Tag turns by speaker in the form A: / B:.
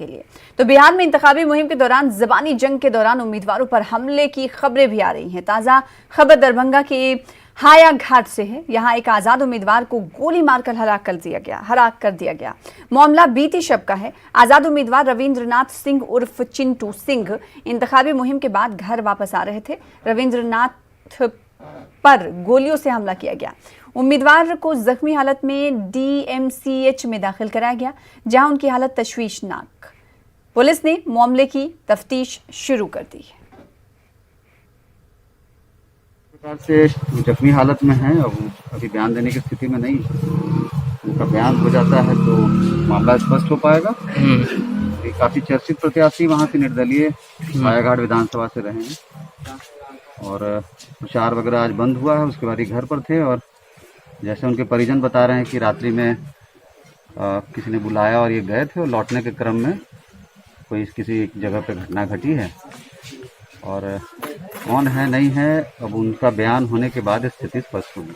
A: के लिए। तो बिहार में इंतखाबी मुहिम के दौरान जबानी जंग के दौरान उम्मीदवारों पर हमले की खबरें भी आ रही हैं। ताजा खबर दरभंगा के हाया घाट से है। यहां एक आजाद उम्मीदवार को गोली मारकर हलाक कर दिया गया। मामला बीती शब का है। आजाद उम्मीदवार रविंद्रनाथ सिंह उर्फ चिंटू सिंह इंतखाबी मुहिम के बाद घर वापस आ रहे थे। रविंद्रनाथ पर गोलियों से हमला किया गया। उम्मीदवार को जख्मी हालत में डीएमसीएच में दाखिल कराया गया, जहां उनकी हालत तशवीशनाक। पुलिस ने मामले की तफ्तीश शुरू कर दी है।
B: प्रकार से जख्मी हालत में है, अब अभी बयान देने की स्थिति में नहीं है। उनका बयान हो जाता है तो मामला स्पष्ट हो पाएगा। ये काफी चर्चित प्रत्याशी वहां से निर्दलीय हायाघाट विधानसभा से रहे हैं और प्रचार वगैरह आज बंद हुआ है। उसके बाद ये घर पर थे और जैसे उनके परिजन बता रहे हैं कि रात्रि में किसी ने बुलाया और ये गए थे और लौटने के क्रम में कोई किसी जगह पे घटना घटी है और कौन है नहीं है, अब उनका बयान होने के बाद स्थिति स्पष्ट होगी।